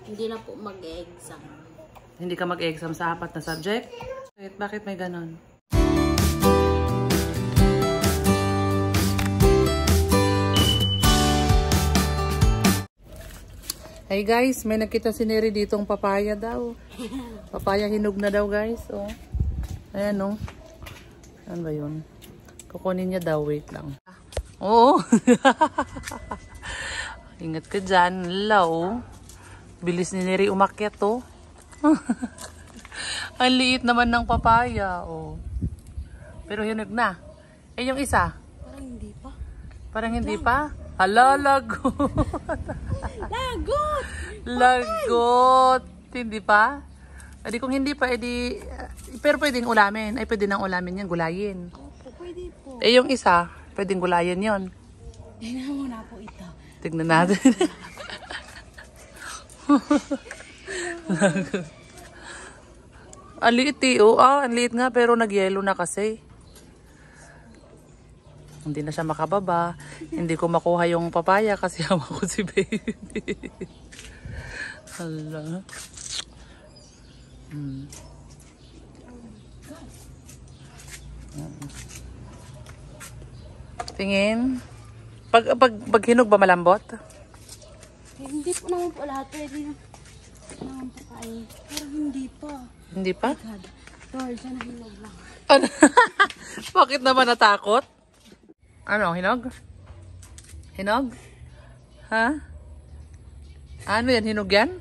Hindi na po mag-exam. Hindi ka mag-exam sa 4 na subject? Bakit may ganon? Hey guys, may nakita si Neri ditong papaya daw. Papaya hinog na daw guys. Oh. Ayan oh. Ano ba yun? Kukunin niya daw. Wait lang. Oo. Ingat ka dyan. Hello. Bilis ni Neri umakyat oh. Ang liit naman ng papaya. Oh. Pero hinog na. Eh yung isa? Parang hindi pa. Parang hindi pa? Hala, lagot. Lagot! Lagot. Hindi pa? Edi kung hindi pa, edi... pero pwedeng ulamin. Ay, pwede nang ulamin yan. Gulayin. Opo, pwede po. Eh, yung isa, pwedeng gulayin yon. Tingnan mo na po ito. Tignan natin. Ang liit eh. Oh, ang liit nga pero nag-yellow na kasi. Hindi na siya makababa. Hindi ko makuha yung papaya kasi hawak ko si baby. Hala. Tingin. Pag hinog ba malambot? Hindi po naman po lahat. Pwede naman po kain. Pero hindi pa. Hindi pa? Lord, sana hinog lang. Ano? Bakit naman natakot? Ano, hinog? Hinog? Ha? Ano yan? Hinog yan?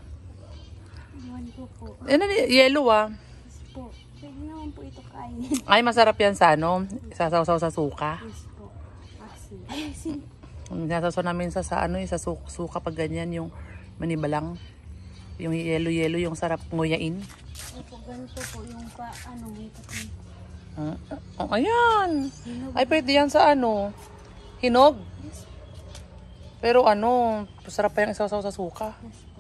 Iwan ko po. Yellow ah. Yes po. Pwede naman po ito kainin. Ay, masarap yan sa ano? Sasaw-saw sa suka. Yes po. Asin. Ay, asin. Nasasaw namin sa ano, sa suka pag ganyan, yung manibalang. Yung yellow-yellow, yung sarap nguyain. Opo, ganito po yung ano, may pati. Oh, ayan. Hinog. Ay, pwede yan sa ano? Hinog? Yes. Pero ano, sarap pa yung isaw-saw sa suka. Yes po.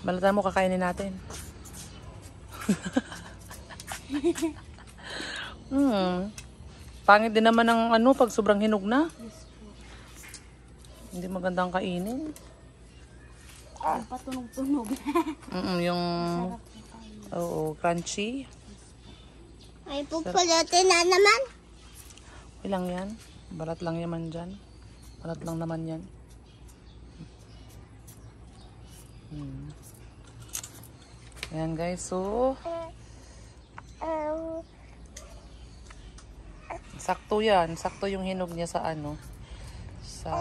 Balatan mo, kakainin natin. Pangit din naman ng ano, pag sobrang hinog na. Yes po. Hindi magandang kainin. Yung patunog-tunog. Yung... Sarap po kain. Oo, crunchy. Ay, pupulutin na naman. Ilang yan? Balat lang yaman dyan. Balat lang naman yan. Ayan guys, so... sakto yan. Sakto yung hinog niya sa ano. Sa...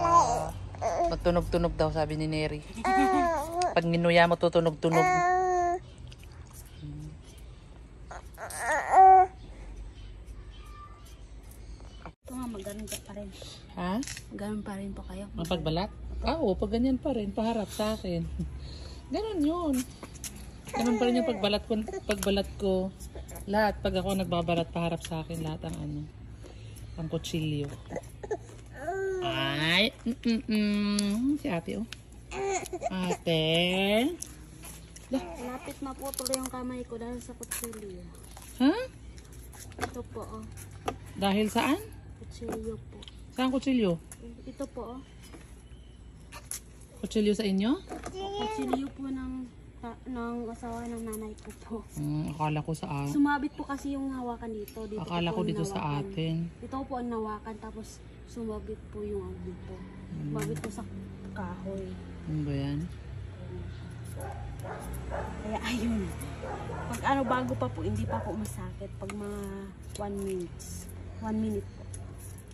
magtunog-tunog daw, sabi ni Neri. Pag ninuya mo, tutunog-tunog. Ito nga, maganon pa rin. Ha? Maganon pa rin po kayo. Mapagbalat? Oo, pag ganyan pa rin, paharap sa akin. Ganon yun. Ganon pa rin yung pagbalat ko. Lahat, pag ako nagbabalat, paharap sa akin lahat ang ano, ang kutsilyo. Ay, si ate oh. Ate. Lapit na po tuloy yung kamay ko dahil sa kutsilyo. Ha? Ito po, oh. Dahil saan? Kutsilyo po. Saan kutsilyo? Ito po, oh. Kutsilyo sa inyo? Kutsilyo po ng asawa ng nanay ko po. Akala ko sa atin. Sumabit po kasi yung hawakan dito. Akala ko dito sa atin. Ito po ang nawakan tapos sumabit po yung dito. Sumabit po sa kahoy. Ano ba yan? Kaya ayun. Pag ano bago pa po, hindi pa po masakit. Pag mga 1 minute po.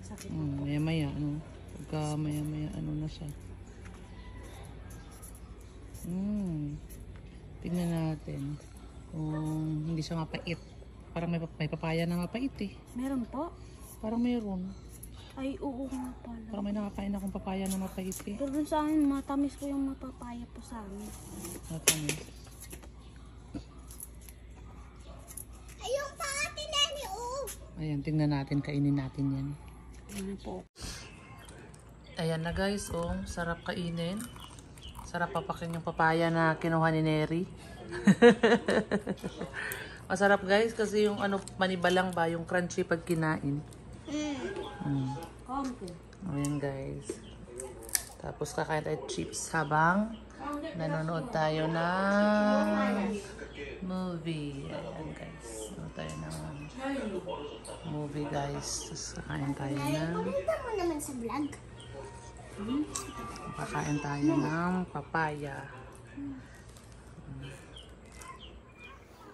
Sakit po. Maya-maya, ano? Pagka maya-maya, ano na siya. Tingnan natin kung hindi siya mapait. Parang may papaya na mapait eh. Meron po? Parang meron. Ay, oo nga pala. Parang may nakakain akong papaya na mapait eh. Pero dun sa akin, matamis ko yung mapapaya po sa amin. Matamis. Ayun pa atin nani, oh! Ayan, tingnan natin, kainin natin yan. Ano po? Ayan na guys, oh, sarap kainin. Sarap papakin yung papaya na kinuha ni Neri. Masarap guys kasi yung ano, manibalang ba, yung crunchy pag kinain. Konti. Ayan guys. Tapos kakain tayo chips habang nanonood tayo ng movie. Ayan guys. Nanonood tayo ng movie guys. Tapos kakain tayo ng... Pakita mo naman sa vlog. Kakain tayo ng papaya.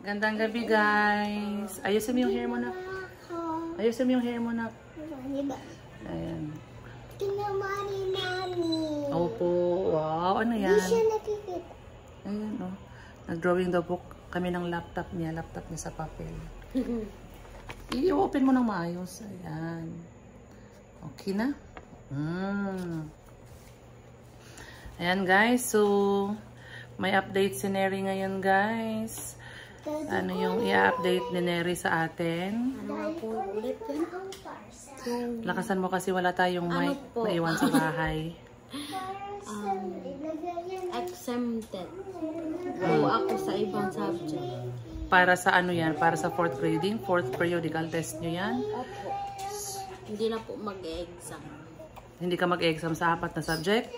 Gandang gabi guys. Ayusin mo yung hair mo na. Ayusin mo yung hair mo na. Diba? Ayan. Kinamari namin. Opo. Wow. Ano yan? Hindi siya nakikita. Ayan o. Nag-drawing the book kami ng laptop niya. Laptop niya sa papel. I-open mo ng maayos. Ayan. Okay na? Ayan guys. So, may update si Neri ngayon guys. Ano yung i-update ni Neri sa atin? Ano po ulit yun? Lakasan mo kasi wala tayong mic po? na iwan sa bahay. Exempted po ako sa ibang subject. Para sa ano yan? Para sa 4th grading? 4th periodical test nyo yan? Opo. Hindi na po mag-exam. Hindi ka mag-exam sa 4 na subject?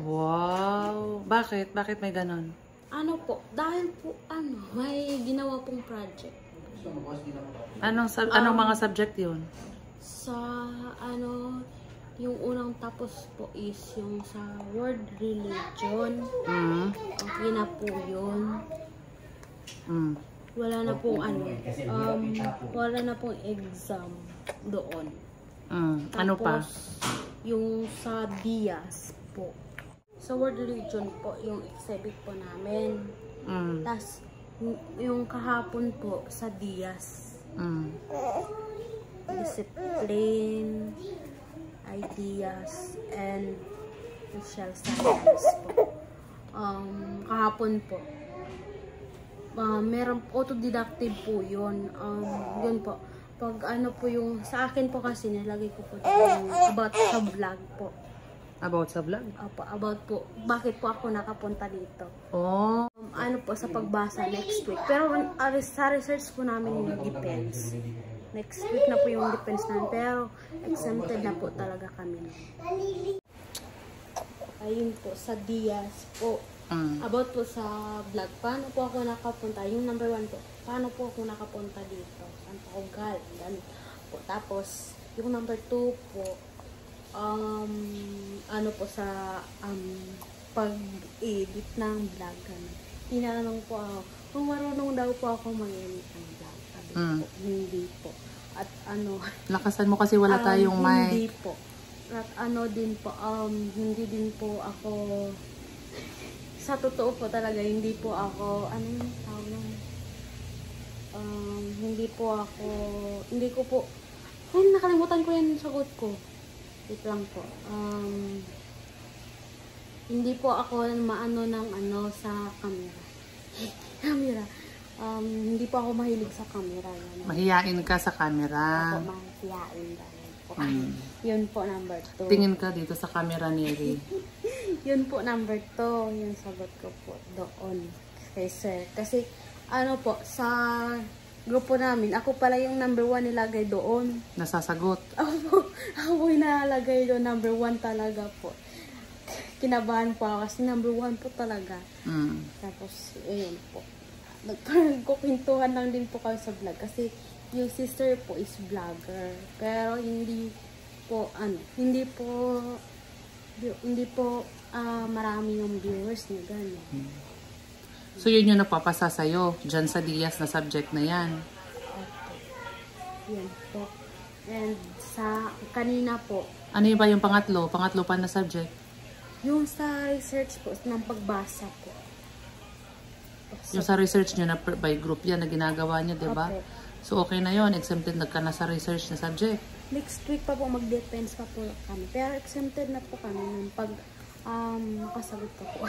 Wow! Bakit? Bakit may ganon? Ano po, dahil po may ginawa pong project. Anong mga subject yun? Sa yung unang tapos po is yung sa world religion. Okay na po yun. Wala na pong wala na pong exam doon. Ano pa? Tapos, yung sa Diaz po. Sa world religion po, yung exhibit po namin. Tapos, yung kahapon po sa Diaz. Discipline, ideas, and social science po. Kahapon po. Meron autodidactive po yun. Yun po. Pag ano po yung, sa akin po kasi nilagay ko po yung about sa vlog po. About sa vlog? Opo, about po, bakit po ako nakapunta dito. Oh. Ano po, sa pagbasa next week. Pero sa research po namin yung defense. Next week na po yung defense namin. Pero exempted na po talaga kami. Ayun po, sa Diaz po. About po sa vlog. Paano po ako nakapunta? Yung number 1 po. Paano po ako nakapunta dito? Saan po ako galing? Po. Tapos, yung number 2 po, ano po sa pag-edit ng vlog. Tinanong po ako, kung marunong daw po ako mag-edit ng vlog. Sabi po, hindi po. At Lakasan mo kasi wala tayong mic. Hindi po. At din po, hindi din po ako, sa totoo po talaga, hindi po ako, hindi ko po, nakalimutan ko yung sagot ko. Wait lang po. Hindi po ako maano ng sa camera. Hindi po ako mahilig sa camera. Mahiyain ka sa camera. Opo, mahiyain dahil po. Yun po, number 2. Tingin ka dito sa camera, Neri. Yun po, number 2. Yung sagot ko po doon kay sir. Kasi, po, sa grupo namin, ako pala yung number 1 nilagay doon. Nasasagot. Ako yung nalagay doon, number 1 talaga po. Kinabahan po ako kasi number 1 po talaga. Tapos, ayun po. Nagkukwentuhan lang din po kami sa vlog kasi yung sister po is vlogger. Pero hindi po, hindi po marami yung viewers niya, gano'n. So, yun yung nagpapasa sa'yo, dyan sa Diaz na subject na yan. Okay. Yan po. And sa kanina po. Ano yung ba yung pangatlo? Pangatlo pa na subject? Yung sa research po, ng pagbasa po. Yung sa research nyo na by group yan na ginagawa nyo, diba? Okay. So, okay na yun. Exempted na ka na sa research na subject. Next week pa po mag-defense pa po kami. Pero exempted na po kami nung pag nakasagot pa po.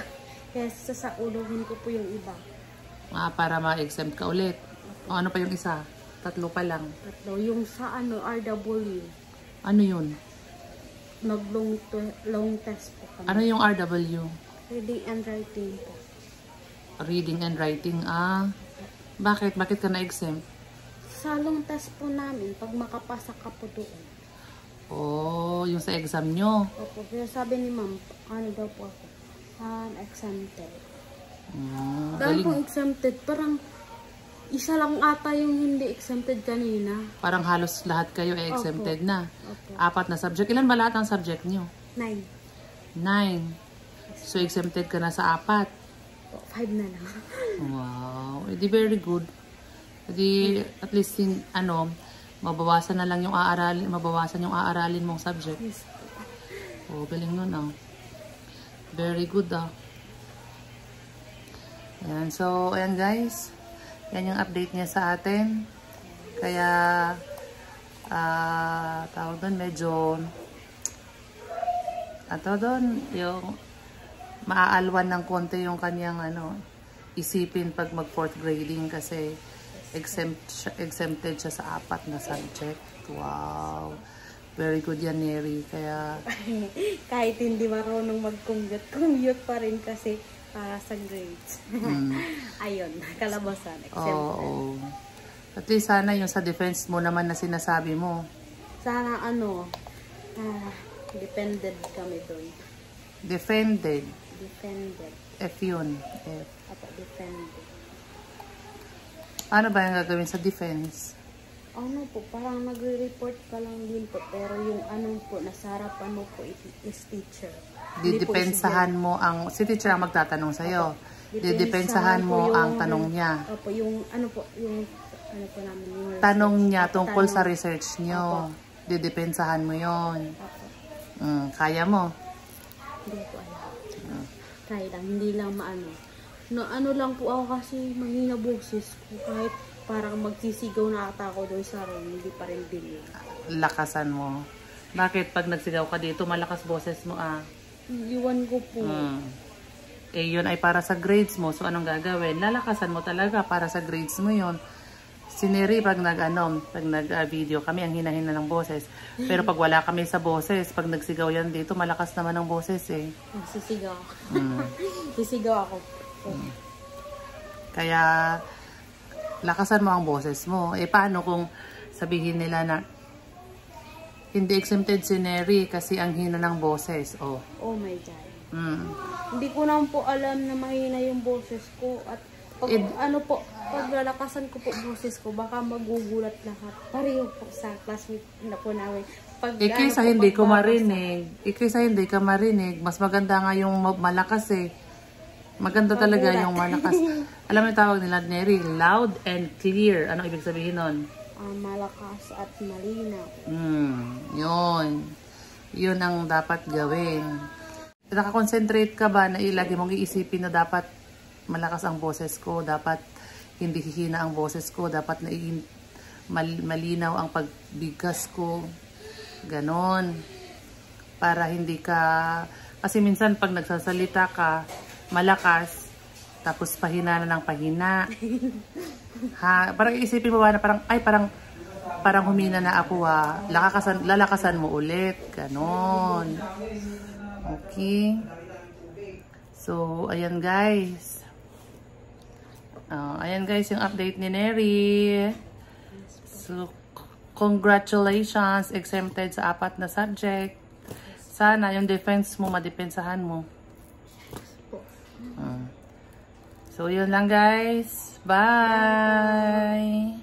Kaya sasauluhin ko po yung iba. Para ma-exempt ka ulit. O ano pa yung isa? 3 pa lang. 3. Yung sa RW. Ano yun? Long test po kami. Ano yung RW? Reading and writing po. Reading and writing. Bakit? Bakit ka na-exempt? Sa long test po namin, pag makapasa ka po doon. Oh, yung sa exam nyo. Opo, pero sabi ni ma'am, ano daw po ako? Exempted. Dahil Galing. kung exempted, parang isa lang ata yung hindi exempted kanina. Parang halos lahat kayo ay exempted na. Opo. 4 na subject. Ilan ba lahat ang subject nyo? 9. 9. So, exempted ka na sa 4. 5 na lang. Wow. Edi very good. Edi at least mabawasan na lang yung aaralin mong subject. Yes. Oh, galing nun ah. Very good ah. Ayan. So, ayan guys. Yan yung update niya sa atin. Kaya, tawag doon, medyo, yung maaalwan ng konti yung kanyang, isipin pag mag 4th grading kasi exempted siya sa 4 na subject. Wow. Very good yan, Neri. Kaya, Kahit hindi marunong mag-commute pa rin kasi para sa grades. Ayun, kalabasan. Exempted. oo. At least sana yung sa defense mo naman na sinasabi mo. Sana depended kami doon. Defended. Defended. F yun. F. Apa, defended. Ano ba yung gagawin sa defense? Ano po, parang nagre-report ka lang din po. Pero yung po, nasa harapan mo po is teacher. Didepensahan mo ang, si teacher ang magtatanong sa'yo. Didepensahan mo ang tanong niya. Opo, yung yung namin. Yung Tanong niya tungkol sa research nyo. Didepensahan mo yon. Kaya mo? Hindi ko alam. Kaya lang, hindi lang maano. Ano lang po ako kasi mahina boses ko. Kahit parang magsisigaw na ata ako doon sa room, hindi pa rin din. Lakasan mo. Bakit pag nagsigaw ka dito, malakas boses mo ah? Iwan ko po. Eh, yun ay para sa grades mo. So, anong gagawin? Lalakasan mo talaga para sa grades mo yun. Si Neri, pag nag-video kami, ang hina-hina ng boses. Pero pag wala kami sa boses, pag nagsigaw yan dito, malakas naman ang boses eh. Sisigaw. Sisigaw ako. Kaya, lakasan mo ang boses mo. Eh, paano kung sabihin nila na hindi exempted si Neri kasi ang hina ng boses? Oh my God. Hindi ko naman po alam na mahina yung boses ko. At pag, pag lalakasan ko po boses ko, baka magugulat lahat. Pareho po sa classmate na po namin. Kaysa hindi ko marinig. Kaysa hindi ka marinig. Mas maganda nga yung malakas eh. Maganda talaga yung malakas. Alam mo yung tawag nila, Neri? Loud and clear. Anong ibig sabihin nun? Malakas at malinaw. Yun ang dapat gawin. Nakakonsentrate ka ba na ilagi mong iisipin na dapat malakas ang boses ko, dapat hindi hihina ang boses ko, dapat malinaw ang pagbigkas ko. Ganon. Para hindi ka, kasi minsan pag nagsasalita ka, malakas, tapos pahina na ng pahina. Parang isipin mo ba na parang humina na ako lalakasan mo ulit. Ganon. Okay. So, ayan guys. Ayan guys yung update ni Neri. So, congratulations. Exempted sa 4 na subject. Sana yung defense mo, madepensahan mo. So, yun lang guys. Bye!